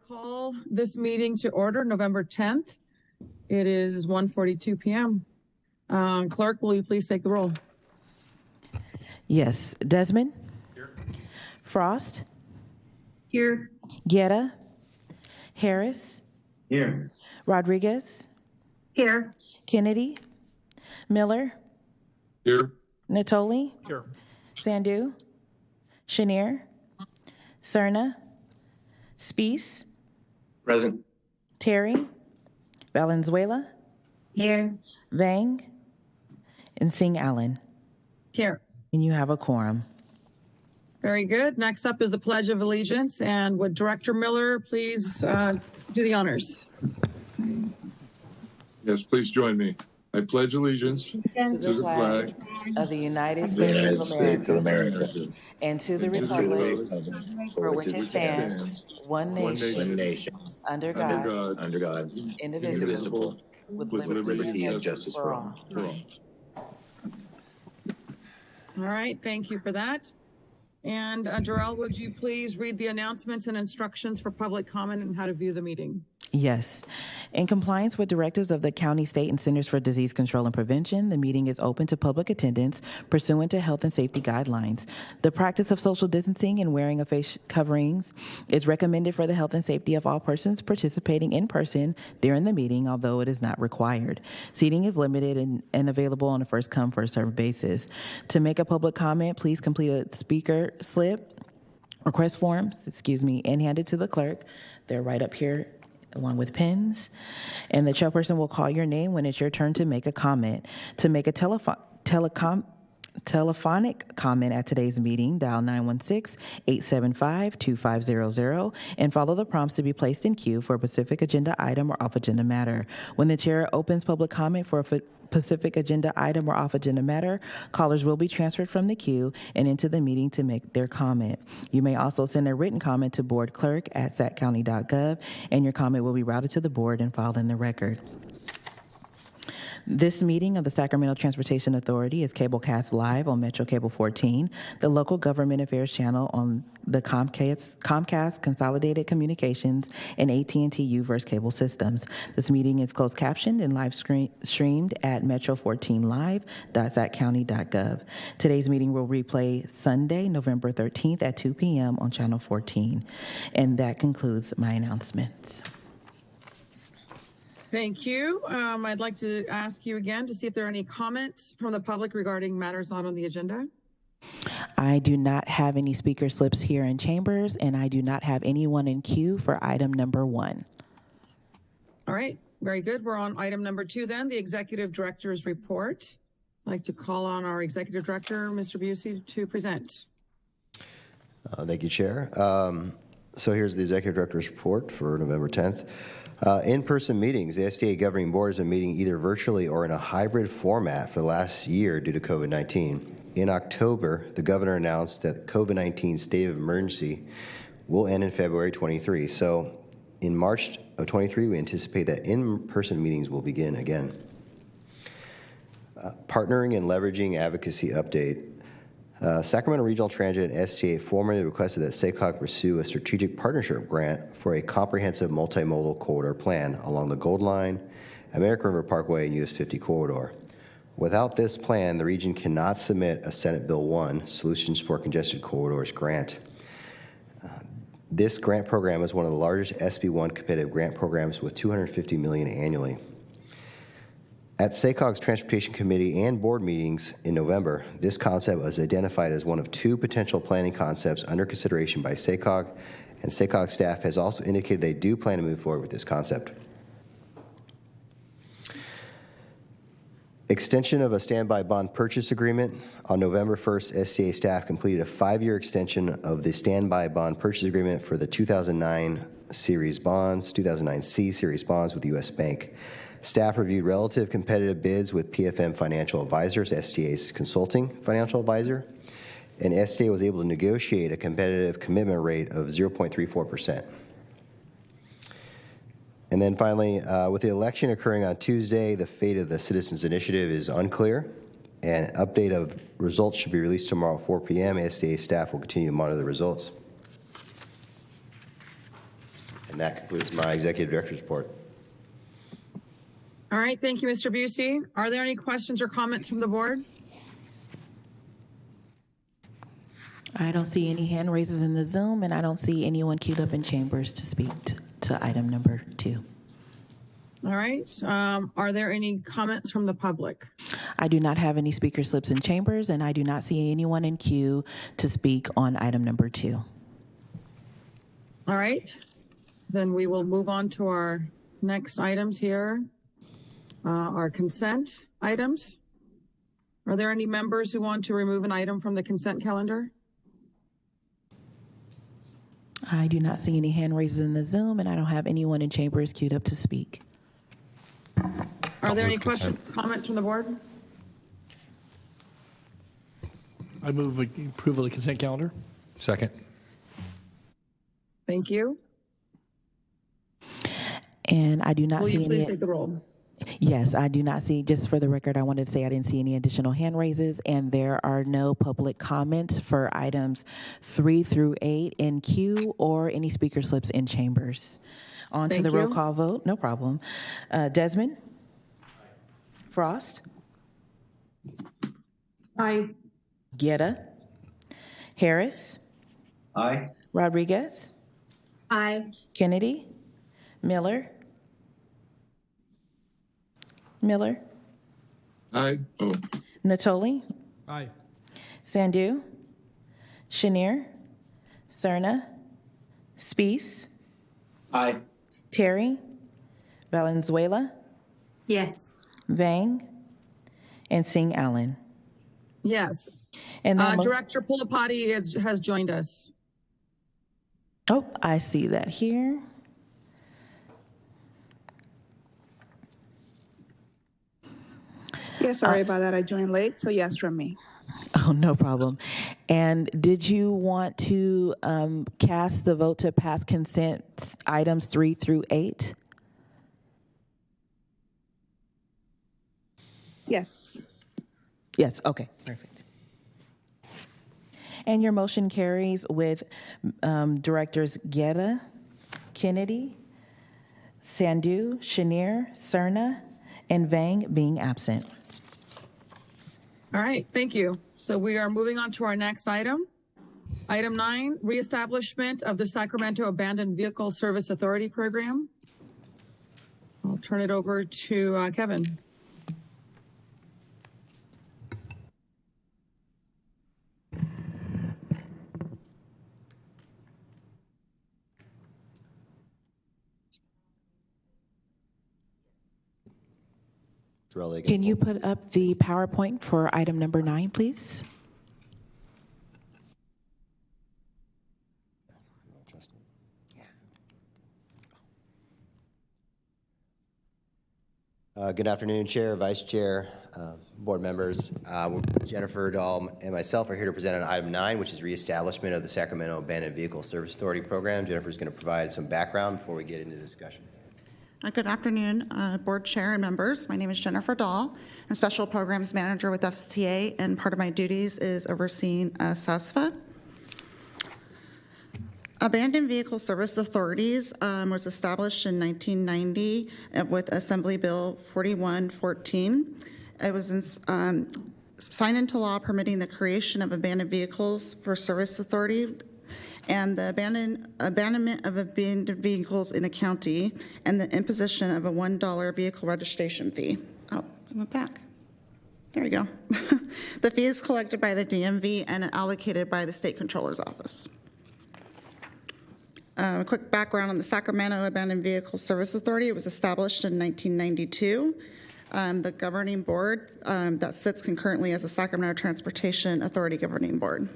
call this meeting to order November 10th. It is 1:42 p.m. Clerk, will you please take the roll? Yes. Desmond? Here. Frost? Here. Guerra? Harris? Here. Rodriguez? Here. Kennedy? Miller? Here. Natoli? Here. Sandu? Chenier? Cerna? Speece? Present. Terry? Valenzuela? Here. Vang? And Singh Allen. Here. And you have a quorum. Very good. Next up is the Pledge of Allegiance. And would Director Miller please do the honors? Yes, please join me. I pledge allegiance to the flag of the United of the States United of States of America America and to the and to the republic republic for which it stands, one nation, under God, under God, indivisible, with liberty and justice for all. All right. Thank you for that. And Jarrell, would you please read the announcements and instructions for public comment and how to view the meeting? Yes. In compliance with directives of the County, State, and Centers for Disease Control and Prevention, the meeting is open to public attendance pursuant to health and safety guidelines. The practice of social distancing and wearing of face coverings is recommended for the health and safety of all persons participating in person during the meeting, although it is not required. Seating is limited and available on a first-come, first-served basis. To make a public comment, please complete a speaker slip, request forms, and hand it to the clerk. They're right up here along with pens, and the chairperson will call your name when it's your turn to make a comment. To make a telephonic comment at today's meeting, dial 916-875-2500 and follow the prompts to be placed in queue for a specific agenda item or off-agenda matter. When the chair opens public comment for a specific agenda item or off-agenda matter, callers will be transferred from the queue and into the meeting to make their comment. You may also send a written comment to boardclerk@saccounty.gov, and your comment will be routed to the board and filed in the record. This meeting of the Sacramento Transportation Authority is cablecast live on Metro Cable 14, the local government affairs channel on the Comcast Consolidated Communications, and AT&T UVerse cable systems. This meeting is closed captioned and live streamed at metro14live.saccounty.gov. Today's meeting will replay Sunday, November 13th at 2 p.m. on Channel 14. And that concludes my announcements. Thank you. I'd like to ask you again to see if there are any comments from the public regarding matters not on the agenda. I do not have any speaker slips here in chambers, and I do not have anyone in queue for item number 1. All right, very good. We're on item number 2 then, the Executive Director's Report. I'd like to call on our Executive Director, Mr. Busey, to present. Thank you, Chair. So here's the Executive Director's Report for November 10th. In-person meetings. The STA Governing Board has been meeting either virtually or in a hybrid format for the last year due to COVID-19. In October, the governor announced that the COVID-19 state of emergency will end in February 23. So in March of 23, we anticipate that in-person meetings will begin again. Partnering and leveraging advocacy update. Sacramento Regional Transit and STA formally requested that SACOG pursue a strategic partnership grant for a comprehensive multimodal corridor plan along the Gold Line, American River Parkway, and US 50 corridor. Without this plan, the region cannot submit a Senate Bill 1, Solutions for Congested Corridors grant. This grant program is one of the largest SB1 competitive grant programs with $250 million annually. At SACOG's Transportation Committee and board meetings in November, this concept was identified as one of 2 potential planning concepts under consideration by SACOG, and SACOG staff has also indicated they do plan to move forward with this concept. Extension of a standby bond purchase agreement. On November 1st, STA staff completed a 5-year extension of the standby bond purchase agreement for the 2009 series bonds, 2009C series bonds with U.S. Bank. Staff reviewed relative competitive bids with PFM Financial Advisors, STA's consulting financial advisor, and STA was able to negotiate a competitive commitment rate of 0.34%. And then finally, with the election occurring on Tuesday, the fate of the Citizens Initiative is unclear, and an update of results should be released tomorrow at 4 p.m. STA staff will continue to monitor the results. And that concludes my executive director's report. All right, thank you, Mr. Busey. Are there any questions or comments from the board? I don't see any hand raises in the Zoom, and I don't see anyone queued up in chambers to speak to item number 2. All right, are there any comments from the public? I do not have any speaker slips in chambers, and I do not see anyone in queue to speak on item number 2. All right, then we will move on to our next items here, our consent items. Are there any members who want to remove an item from the consent calendar? I do not see any hand raises in the Zoom, and I don't have anyone in chambers queued up to speak. Are there any questions, comments from the board? I move approval of the consent calendar. Second. Thank you. And I do not Will see you please any. take the roll? Yes, I do not see, just for the record, I wanted to say I didn't see any additional hand raises, and there are no public comments for items 3 through 8 in queue or any speaker slips in chambers. On to Thank the roll you. call vote, no problem. Desmond? Frost? Aye. Guetta? Harris? Aye. Rodriguez? Aye. Kennedy? Miller? Miller? Aye. Oh, Natoli? Aye. Sandu? Chenier? Cerna? Spees? Aye. Terry? Valenzuela? Yes. Vang? And Singh Allen. Yes. And that Director Pulapati has joined us. oh, I see that here. Yeah, sorry about that. I joined late, so yes from me. Oh, no problem. And did you want to cast the vote to pass consent items 3 through 8? Yes. Yes, okay, perfect. And your motion carries with Directors Guetta, Kennedy, Sandu, Chenier, Cerna, and Vang being absent. All right, thank you. So we are moving on to our next item. Item 9, reestablishment of the Sacramento Abandoned Vehicle Service Authority Program. I'll turn it over to Kevin. Can you put up the PowerPoint for item number 9, please? Good afternoon, Chair, Vice Chair, board members. Jennifer Dahl and myself are here to present on item 9, which is reestablishment of the Sacramento Abandoned Vehicle Service Authority Program. Jennifer is going to provide some background before we get into the discussion. Good afternoon, board chair and members. My name is Jennifer Dahl. I'm Special Programs Manager with STA, and part of my duties is overseeing SASFA. Abandoned Vehicle Service Authorities was established in 1990 with Assembly Bill 4114. It was signed into law permitting the creation of abandoned vehicles for service authority and the abandonment of abandoned vehicles in a county, and the imposition of a $1 vehicle registration fee. Oh, I went back. There you go. The fee is collected by the DMV and allocated by the State Controller's Office. A quick background on the Sacramento Abandoned Vehicle Service Authority. It was established in 1992. The governing board that sits concurrently as the Sacramento Transportation Authority Governing Board.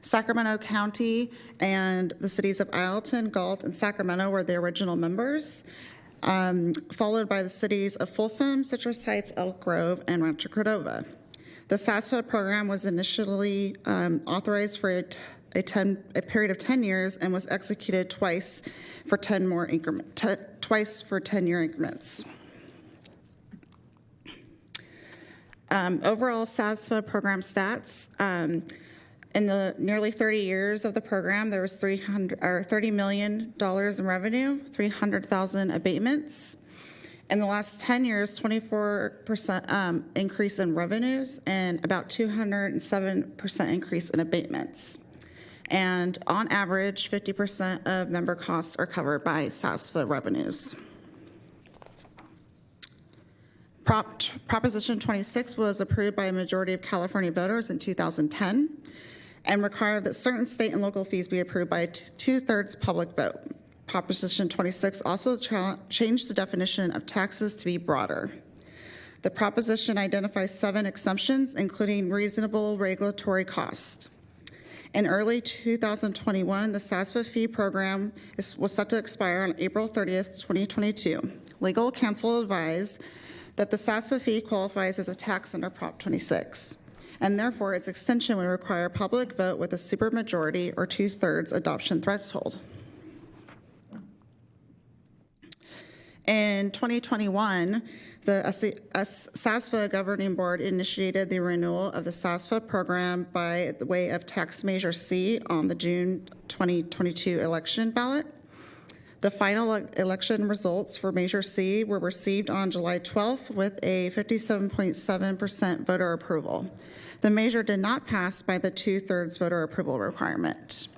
Sacramento County and the cities of Ileton, Galt, and Sacramento were the original members, followed by the cities of Folsom, Citrus Heights, Elk Grove, and Rancho Cordova. The SASFA program was initially authorized for a period of 10 years and was executed twice for 10-year increments. Overall SASFA program stats. In the nearly 30 years of the program, there was $30 million in revenue, 300,000 abatements. In the last 10 years, 24% increase in revenues and about 207% increase in abatements. And on average, 50% of member costs are covered by SASFA revenues. Proposition 26 was approved by a majority of California voters in 2010 and required that certain state and local fees be approved by a 2/3 public vote. Proposition 26 also changed the definition of taxes to be broader. The proposition identifies 7 exemptions, including reasonable regulatory cost. In early 2021, the SASFA fee program was set to expire on April 30th, 2022. Legal counsel advised that the SASFA fee qualifies as a tax under Prop 26, and therefore its extension would require a public vote with a supermajority or 2/3 adoption threshold. In 2021, the SASFA Governing Board initiated the renewal of the SASFA program by the way of tax measure C on the June 2022 election ballot. The final election results for Measure C were received on July 12th with a 57.7% voter approval. The measure did not pass by the 2/3 voter approval requirement.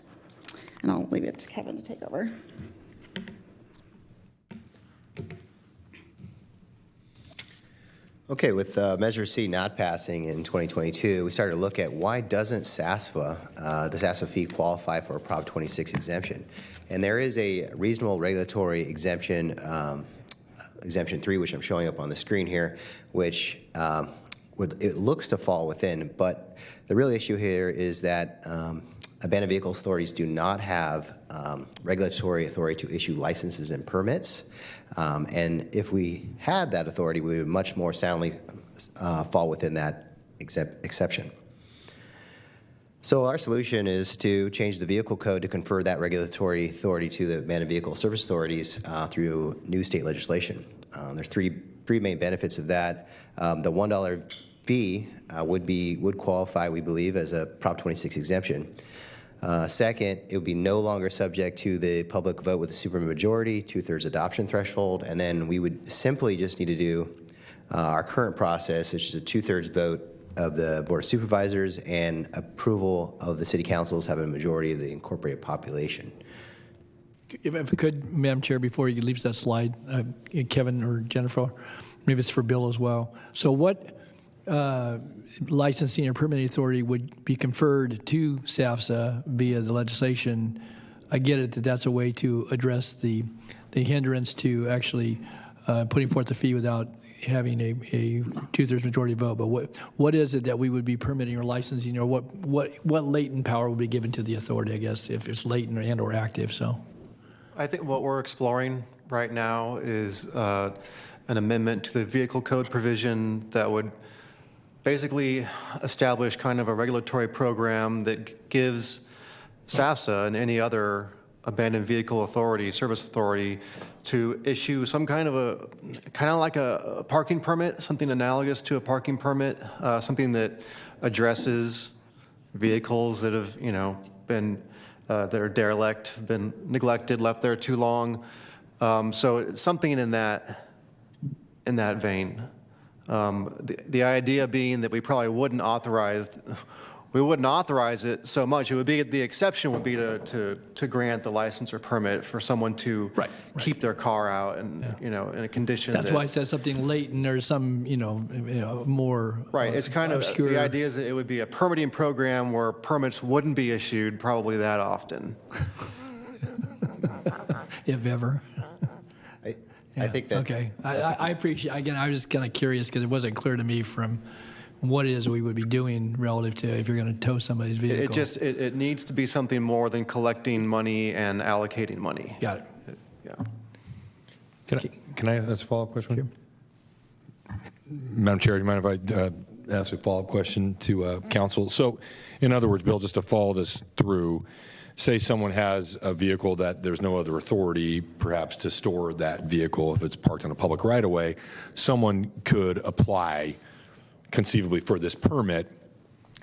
And I'll leave it to Kevin to take over. Okay, with Measure C not passing in 2022, we started to look at why doesn't SASFA, the SASFA fee, qualify for a Prop 26 exemption? And there is a reasonable regulatory exemption, Exemption 3, which I'm showing up on the screen here, which it looks to fall within, but the real issue here is that abandoned vehicles authorities do not have regulatory authority to issue licenses and permits. And if we had that authority, we would much more soundly fall within that exception. So our solution is to change the vehicle code to confer that regulatory authority to the abandoned vehicle service authorities through new state legislation. There's three main benefits of that. The $1 fee would qualify, we believe, as a Prop 26 exemption. Second, it would be no longer subject to the public vote with a supermajority, 2/3 adoption threshold, and then we would simply just need to do our current process, which is a 2/3 vote of the Board of Supervisors and approval of the city councils having a majority of the incorporated population. If I could, Madam Chair, before you leave that slide, Kevin or Jennifer, maybe it's for Bill as well. So what licensing or permitting authority would be conferred to SAFSA via the legislation? I get it that that's a way to address the hindrance to actually putting forth the fee without having a 2/3 majority vote. But what is it that we would be permitting or licensing, or what latent power would be given to the authority, I guess, if it's latent and or active? So I think what we're exploring right now is an amendment to the vehicle code provision that would basically establish kind of a regulatory program that gives SAFSA and any other abandoned vehicle authority, service authority, to issue some kind of like a parking permit, something analogous to a parking permit, something that addresses vehicles that have, been that are derelict, been neglected, left there too long. So it's something in that vein. The idea being that we probably wouldn't authorize it so much. It would be, the exception would be to grant the license or permit for someone to keep their car out and in a condition. That's why I said something latent or some more right. It's kind obscure. of the idea is that it would be a permitting program where permits wouldn't be issued probably that often, if ever. I think that. Okay, I appreciate. Again, I was just kind of curious because it wasn't clear to me from what it is we would be doing relative to if you're going to tow somebody's vehicle. It needs to be something more than collecting money and allocating money. Got it. Yeah. Can I ask a follow-up question? Sure. Madam Chair, do you mind if I ask a follow-up question to council? So, in other words, Bill, just to follow this through, say someone has a vehicle that there's no other authority perhaps to store that vehicle if it's parked on a public right-of-way, someone could apply conceivably for this permit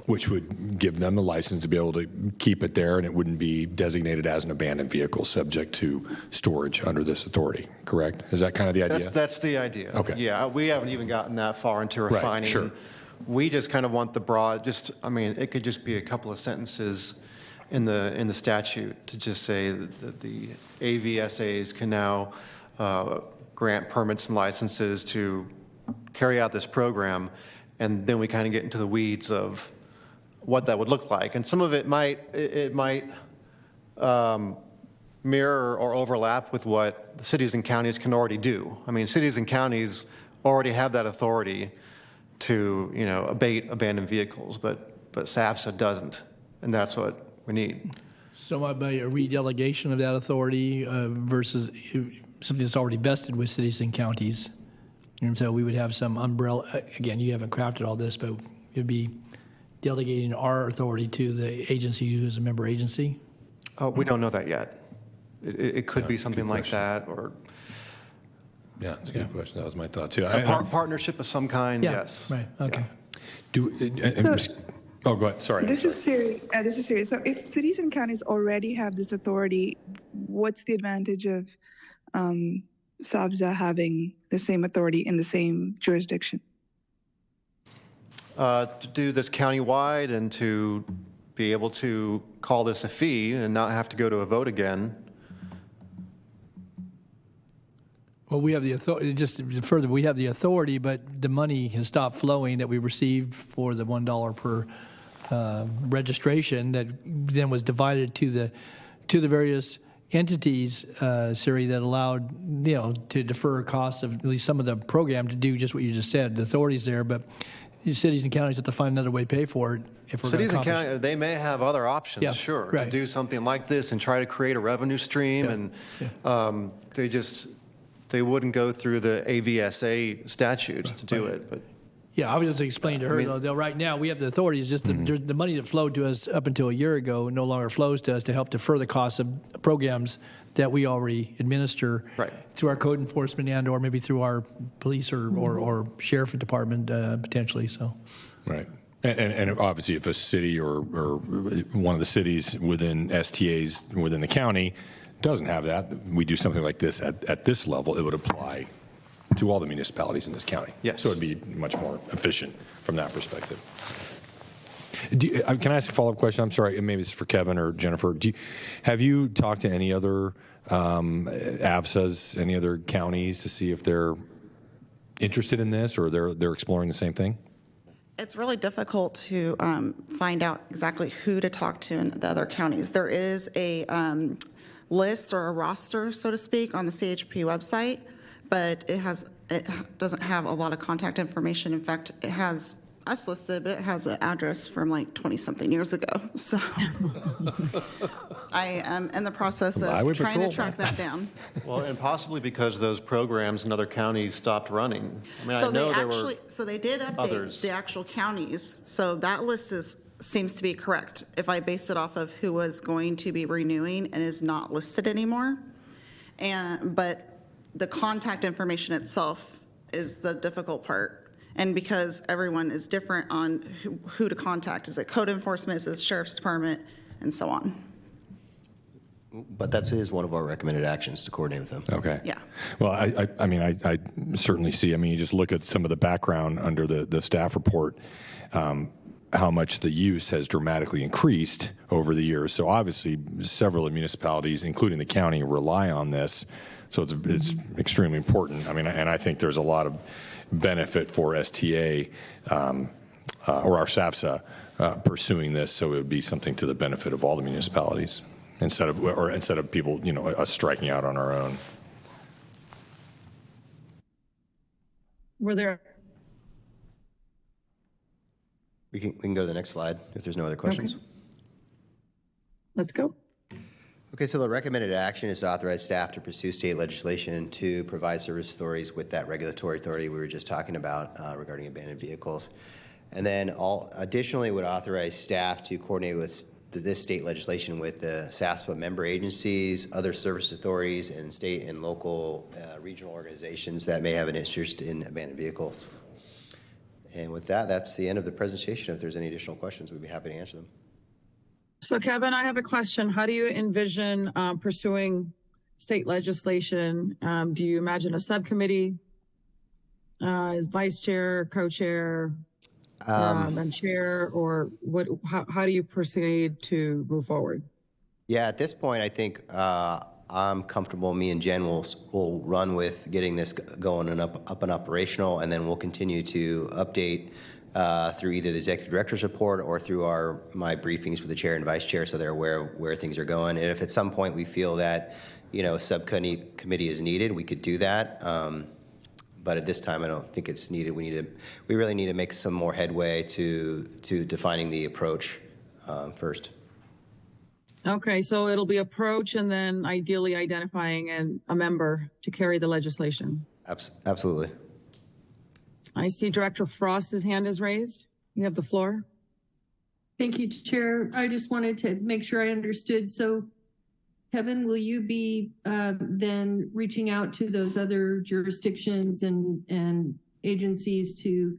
which would give them the license to be able to keep it there, and it wouldn't be designated as an abandoned vehicle subject to storage under this authority, correct? Is that kind of the idea? That's the idea. Okay. Yeah, we haven't even gotten that far into refining. sure. We just kind of want the broad, it could just be a couple of sentences in the statute to just say that the AVSAs can now grant permits and licenses to carry out this program, and then we kind of get into the weeds of what that would look like. And some of it might mirror or overlap with what the cities and counties can already do. I mean, cities and counties already have that authority to, abate abandoned vehicles, but SAFSA doesn't, and that's what we need. So might be a redelegation of that authority versus something that's already vested with cities and counties. And so we would have some umbrella, again, you haven't crafted all this, but it would be delegating our authority to the agency who is a member agency? We don't know that yet. It could be something like that, or Yeah, that's a good question. That was my thought, too. a partnership of some kind, Yeah, yes. right, okay. Oh, go ahead. Sorry. This is serious. So if cities and counties already have this authority, what's the advantage of SAFSA having the same authority in the same jurisdiction? To do this countywide and to be able to call this a fee and not have to go to a vote again. Well, we have the authority, just further, we have the authority, but the money has stopped flowing that we received for the $1 per registration that then was divided to the various entities, Siri, that allowed, to defer costs of at least some of the program to do just what you just said. The authority's there, but the cities and counties have to find another way to pay for it if we're going to Cities and counties, they may have other options, Yeah, sure, right. to do something like this and try to create a revenue stream, and they wouldn't go through the AVSA statutes to do it, but. Yeah, I was just explaining to her, though, right now, we have the authority, it's just the money that flowed to us up until a year ago no longer flows to us to help defer the costs of programs that we already administer through our code enforcement and or maybe through our police or sheriff department potentially, so. Right. And obviously, if a city or one of the cities within STAs within the county doesn't have that, we do something like this at this level, it would apply to all the municipalities in this county. Yes. So it'd be much more efficient from that perspective. Can I ask a follow-up question? I'm sorry, maybe it's for Kevin or Jennifer. Have you talked to any other AVSAs, any other counties to see if they're interested in this or they're exploring the same thing? It's really difficult to find out exactly who to talk to in the other counties. There is a list or a roster, so to speak, on the CHP website, but it doesn't have a lot of contact information. In fact, it has us listed, but it has an address from like 20-something years ago. So I am in the process of trying to track that down. Well, and possibly because those programs in other counties stopped running. I mean, So I know they there actually, were so they did update others. the actual counties. So that list seems to be correct if I base it off of who was going to be renewing and is not listed anymore. But the contact information itself is the difficult part. And because everyone is different on who to contact, is it code enforcement, is it sheriff's department, and so on. But that is one of our recommended actions to coordinate with them. Okay. Yeah. Well, I mean, I certainly see. You just look at some of the background under the staff report, how much the use has dramatically increased over the years. So obviously, several municipalities, including the county, rely on this. So it's extremely important. And I think there's a lot of benefit for STA or our SAFSA pursuing this. So it would be something to the benefit of all the municipalities instead of people, us striking out on our own. Were there? We can go to the next slide if there's no other questions. Okay. Let's go. Okay, so the recommended action is to authorize staff to pursue state legislation to provide service authorities with that regulatory authority we were just talking about regarding abandoned vehicles. And then additionally would authorize staff to coordinate with this state legislation with the SAFSA member agencies, other service authorities, and state and local regional organizations that may have an interest in abandoned vehicles. And with that, that's the end of the presentation. If there's any additional questions, we'd be happy to answer them. So Kevin, I have a question. How do you envision pursuing state legislation? Do you imagine a subcommittee as vice chair, co-chair, and chair, or what? How do you proceed to move forward? Yeah, at this point, I think I'm comfortable. Me and Jen will run with getting this going and up and operational, and then we'll continue to update through either the executive director's report or through my briefings with the chair and vice chair, so they're aware of where things are going. And if at some point we feel that a subcommittee is needed, we could do that. But at this time, I don't think it's needed. We really need to make some more headway to defining the approach first. Okay, so it'll be approach and then ideally identifying a member to carry the legislation. Absolutely. I see Director Frost's hand is raised. You have the floor. Thank you, Chair. I just wanted to make sure I understood. So, Kevin, will you be then reaching out to those other jurisdictions and agencies to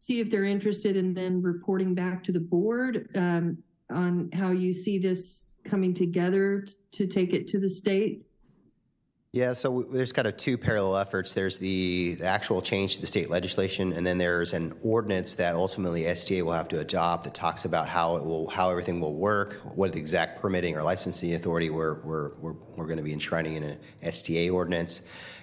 see if they're interested and then reporting back to the board on how you see this coming together to take it to the state? Yeah, so there's kind of two parallel efforts. There's the actual change to the state legislation, and then there's an ordinance that ultimately STA will have to adopt that talks about how everything will work, what the exact permitting or licensing authority we're going to be enshrining in an STA ordinance.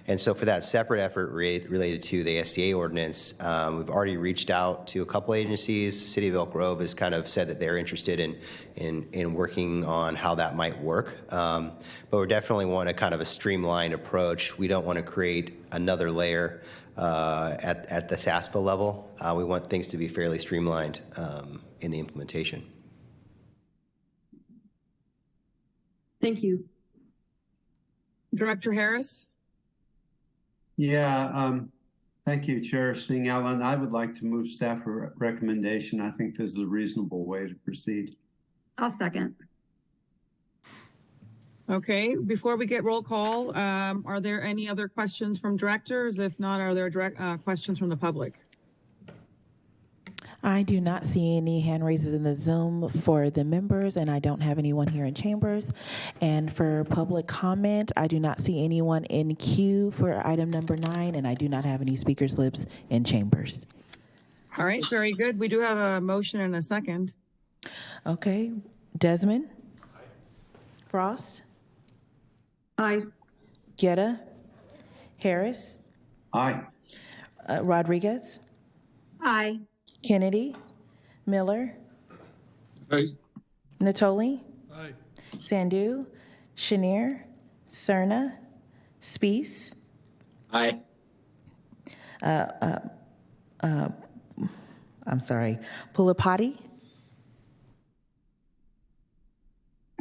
And so for that separate effort related to the STA ordinance, we've already reached out to a couple agencies. The City of Elk Grove has kind of said that they're interested in working on how that might work. But we definitely want a kind of a streamlined approach. We don't want to create another layer at the SASPA level. We want things to be fairly streamlined in the implementation. Thank you. Director Harris? Yeah, thank you, Chair Singh Allen. I would like to move staff recommendation. I think this is a reasonable way to proceed. I'll second. Okay, before we get roll call, are there any other questions from directors? If not, are there questions from the public? I do not see any hand raises in the Zoom for the members, and I don't have anyone here in chambers. And for public comment, I do not see anyone in queue for item number 9, and I do not have any speaker slips in chambers. All right, very good. We do have a motion and a second. Okay, Desmond? Aye. Frost? Aye. Guetta? Harris? Aye. Rodriguez? Aye. Kennedy? Miller? Aye. Natoli? Aye. Sandhu? Chenier? Cerna? Speece? Aye. I'm sorry, Pulapati?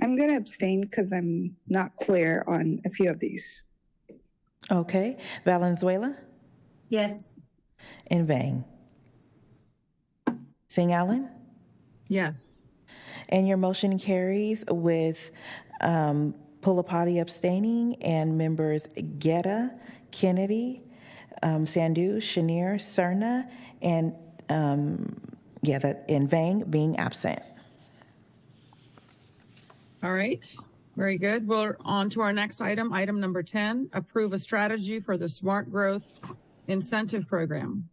I'm going to abstain because I'm not clear on a few of these. Okay, Valenzuela? Yes. And Vang? Singh Allen? Yes. And your motion carries with Pulapati abstaining and members Guetta, Kennedy, Sandhu, Chenier, Cerna, and and Vang being absent. All right, very good. We're on to our next item, item number 10, approve a strategy for the Smart Growth Incentive Program.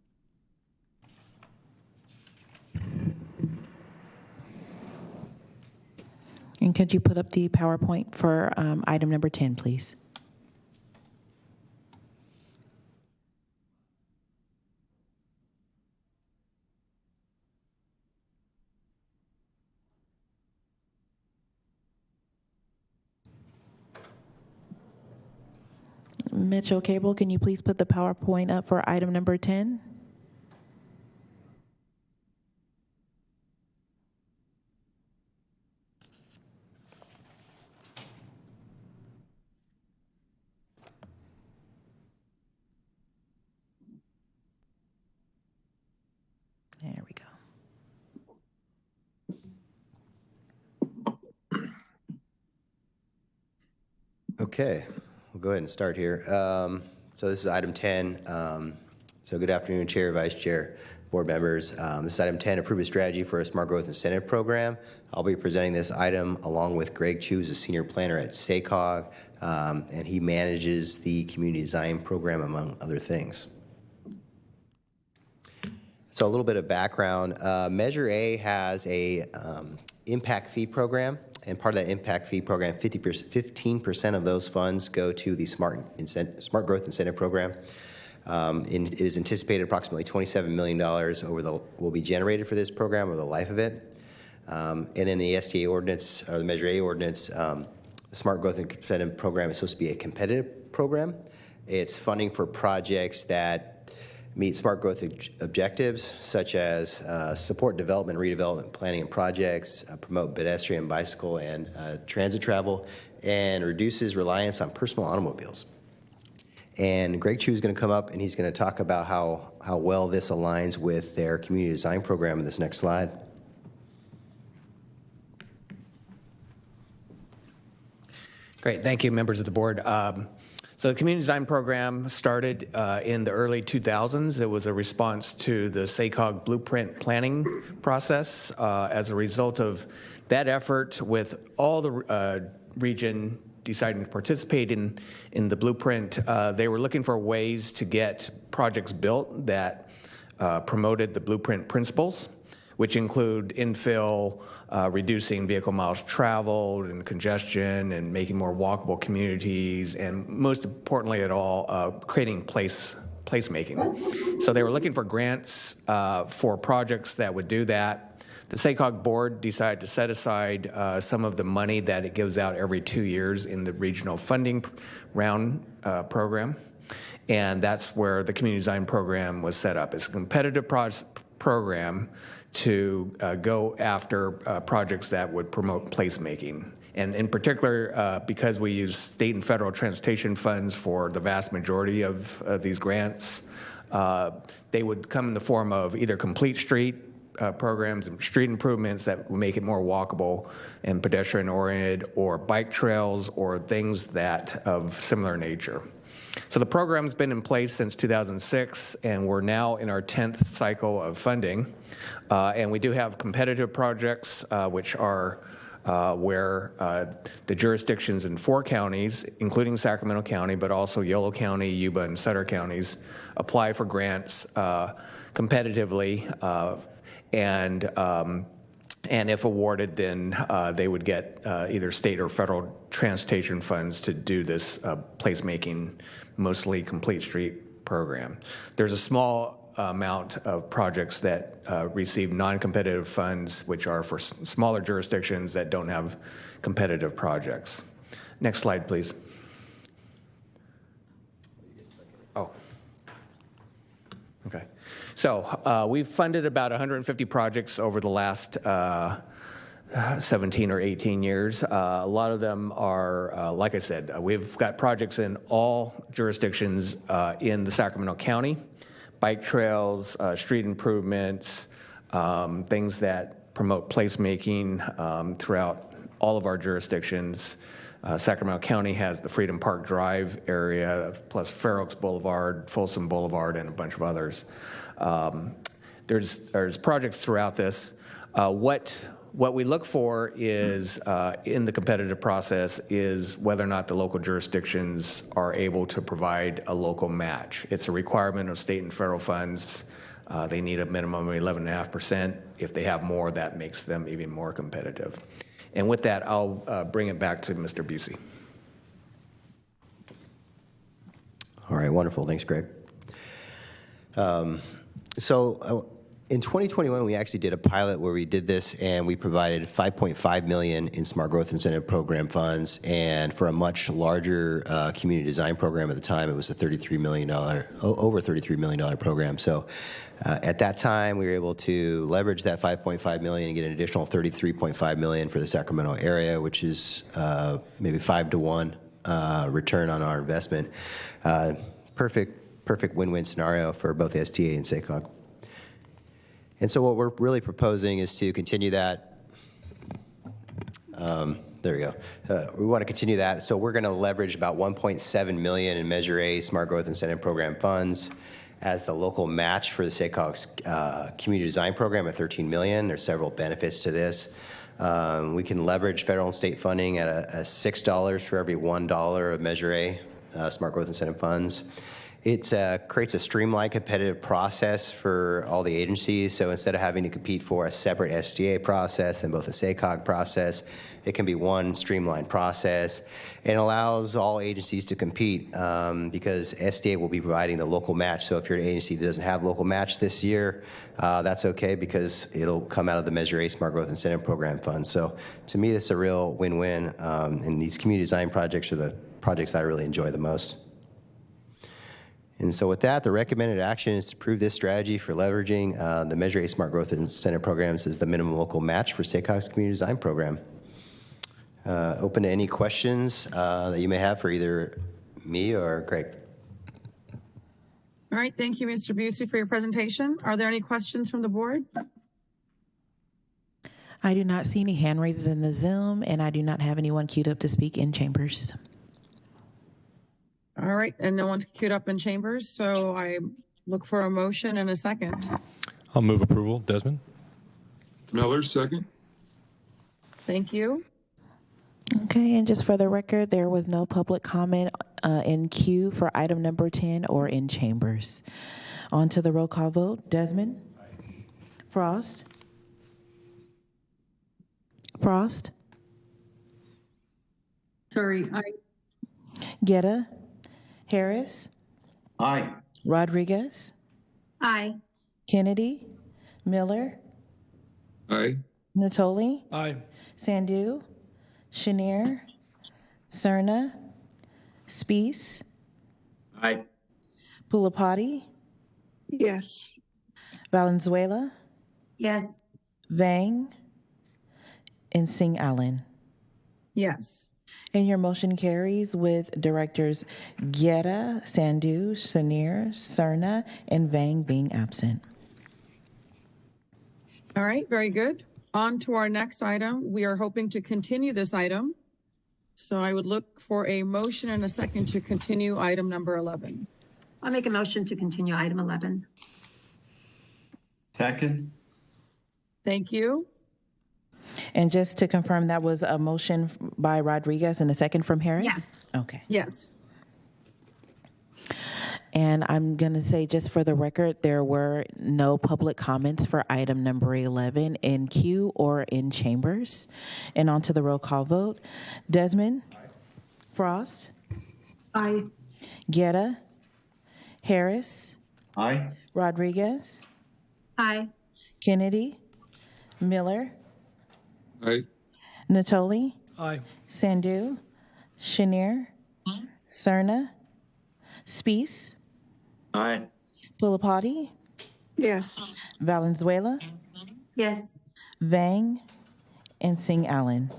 And could you put up the PowerPoint for item number 10, please? Mitchell Cable, can you please put the PowerPoint up for item number 10? There we go. Okay, we'll go ahead and start here. So this is item 10. So good afternoon, Chair, Vice Chair. board members. This is item 10, approve a strategy for a smart growth incentive program. I'll be presenting this item along with Greg Chu, who's a senior planner at SACOG, and he manages the community design program, among other things. So a little bit of background. Measure A has a impact fee program, and part of that impact fee program, 15% of those funds go to the Smart Growth Incentive Program. It is anticipated approximately $27 million will be generated for this program over the life of it. And then the STA ordinance, or the Measure A ordinance, the Smart Growth Incentive Program is supposed to be a competitive program. It's funding for projects that meet smart growth objectives, such as support development, redevelopment, planning and projects, promote pedestrian, bicycle, and transit travel, and reduces reliance on personal automobiles. And Greg Chu is going to come up and he's going to talk about how well this aligns with their community design program in this next slide. Great, thank you, members of the board. So the community design program started in the early 2000s. It was a response to the SACOG blueprint planning process. As a result of that effort, with all the region deciding to participate in the blueprint, they were looking for ways to get projects built that promoted the blueprint principles, which include infill, reducing vehicle miles traveled and congestion, and making more walkable communities, and most importantly at all, creating placemaking. So they were looking for grants for projects that would do that. The SACOG board decided to set aside some of the money that it gives out every 2 years in the regional funding round program, and that's where the community design program was set up. It's a competitive program to go after projects that would promote placemaking. And in particular, because we use state and federal transportation funds for the vast majority of these grants, they would come in the form of either complete street programs and street improvements that will make it more walkable and pedestrian-oriented, or bike trails, or things that of similar nature. So the program's been in place since 2006, and we're now in our 10th cycle of funding. And we do have competitive projects, which are where the jurisdictions in 4 counties, including Sacramento County, but also Yolo County, Yuba, and Sutter counties, apply for grants competitively, and if awarded, then they would get either state or federal transportation funds to do this placemaking, mostly complete street program. There's a small amount of projects that receive non-competitive funds, which are for smaller jurisdictions that don't have competitive projects. Next slide, please. Oh. Okay. So we've funded about 150 projects over the last 17 or 18 years. A lot of them are, like I said, we've got projects in all jurisdictions in the Sacramento County, bike trails, street improvements, things that promote placemaking throughout all of our jurisdictions. Sacramento County has the Freedom Park Drive area, plus Fair Oaks Boulevard, Folsom Boulevard, and a bunch of others. There's projects throughout this. What we look for is, in the competitive process, is whether or not the local jurisdictions are able to provide a local match. It's a requirement of state and federal funds. They need a minimum of 11.5%. If they have more, that makes them even more competitive. And with that, I'll bring it back to Mr. Busey. All right, wonderful. Thanks, Greg. In 2021, we actually did a pilot where we did this, and we provided $5.5 million in Smart Growth Incentive Program funds. And for a much larger community design program at the time, it was a $33 million, over $33 million program. So at that time, we were able to leverage that $5.5 million and get an additional $33.5 million for the Sacramento area, which is maybe 5 to 1 return on our investment. Perfect win-win scenario for both STA and SACOG. And so what we're really proposing is to continue that. There we go. We want to continue that. So we're going to leverage about $1.7 million in Measure A Smart Growth Incentive Program funds. as the local match for the SACOG's community design program at $13 million. There's several benefits to this. We can leverage federal and state funding at a $6 for every $1 of Measure A, Smart Growth Incentive Funds. It creates a streamlined competitive process for all the agencies. So instead of having to compete for a separate STA process and both a SACOG process, it can be one streamlined process. And allows all agencies to compete because STA will be providing the local match. So if you're an agency that doesn't have local match this year, that's okay because it'll come out of the Measure A Smart Growth Incentive Program fund. So to me, this is a real win-win. And these community design projects are the projects that I really enjoy the most. And so with that, the recommended action is to approve this strategy for leveraging the Measure A Smart Growth Incentive Programs as the minimum local match for SACOG's community design program. Open to any questions that you may have for either me or Greg. All right, thank you, Mr. Busey, for your presentation. Are there any questions from the board? I do not see any hand raises in the Zoom, and I do not have anyone queued up to speak in chambers. All right, and no one's queued up in chambers, so I look for a motion and a second. I'll move approval. Desmond? Miller, second. Thank you. Okay, and just for the record, there was no public comment in queue for item number 10 or in chambers. On to the roll call vote. Desmond? Frost? Frost? Sorry, Guetta? Harris? Aye. Rodriguez? Aye. Kennedy? Miller? Aye. Natoli? Aye. Sandu? Chenier? Cerna? Spees? Aye. Pulapati? Yes. Valenzuela? Yes. Vang? And Singh Allen. Yes. And your motion carries with directors Guetta, Sandu, Chenier, Cerna, and Vang being absent. All right, very good. On to our next item. We are hoping to continue this item. So I would look for a motion and a second to continue item number 11. I'll make a motion to continue item 11. Second. Thank you. And just to confirm, that was a motion by Rodriguez and a second from Harris? Yes. Okay. Yes. And I'm going to say, just for the record, there were no public comments for item number 11 in queue or in chambers. And on to the roll call vote. Desmond? Aye. Frost? Aye. Guetta? Harris? Aye. Rodriguez? Aye. Kennedy? Miller? Aye. Natoli? Aye. Sandu? Chenier? Cerna? Spees? Aye. Pulapati? Yes. Valenzuela? Yes. Vang? And Singh Allen.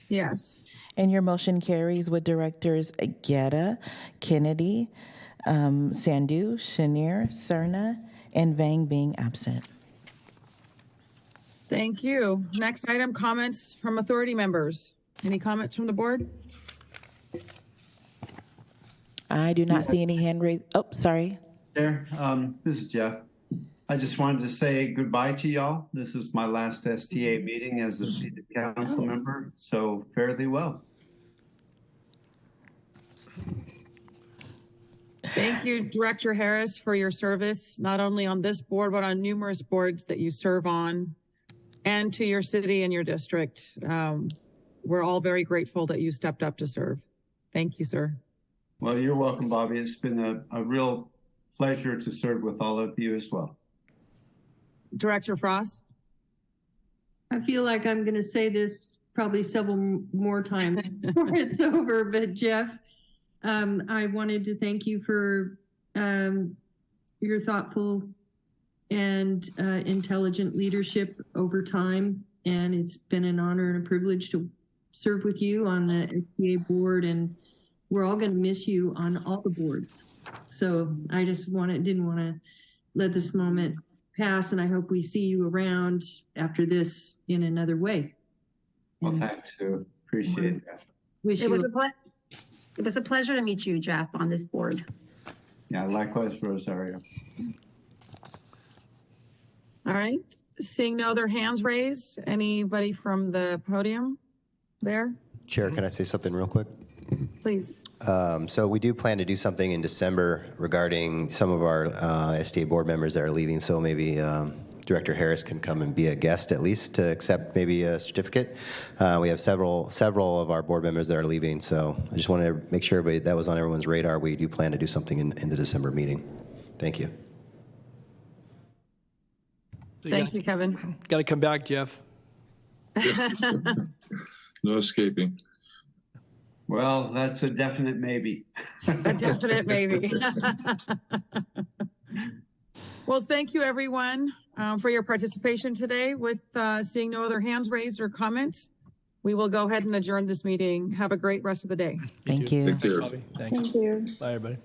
Yes. And your motion carries with directors Guetta, Kennedy, Sandu, Chenier, Cerna, and Vang being absent. Thank you. Next item, comments from authority members. Any comments from the board? I do not see any hand raised. Oh, sorry. There. This is Jeff. I just wanted to say goodbye to y'all. This is my last STA meeting as a seated council member, so fare thee well. Thank you, Director Harris, for your service, not only on this board, but on numerous boards that you serve on, and to your city and your district. We're all very grateful that you stepped up to serve. Thank you, sir. Well, you're welcome, Bobby. It's been a real pleasure to serve with all of you as well. Director Frost? I feel like I'm going to say this probably several more times before it's over, but Jeff, I wanted to thank you for your thoughtful and intelligent leadership over time. And it's been an honor and a privilege to serve with you on the STA board, and we're all going to miss you on all the boards. So I just didn't want to let this moment pass, and I hope we see you around after this in another way. Well, thanks, Sue. Appreciate that. It was a pleasure to meet you, Jeff, on this board. Yeah, likewise for Rosario. All right. Seeing no other hands raised, anybody from the podium there? Chair, can I say something real quick? Please. So we do plan to do something in December regarding some of our STA board members that are leaving. So maybe Director Harris can come and be a guest at least to accept maybe a certificate. We have several of our board members that are leaving. So I just wanted to make sure everybody, that was on everyone's radar. We do plan to do something in the December meeting. Thank you. Thank you, Kevin. Got to come back, Jeff. No escaping. Well, that's a definite maybe. A definite maybe. Well, thank you, everyone, for your participation today. With seeing no other hands raised or comments, we will go ahead and adjourn this meeting. Have a great rest of the day. Thank you. Take care. Bobby. Thanks. Thank you. Bye, everybody.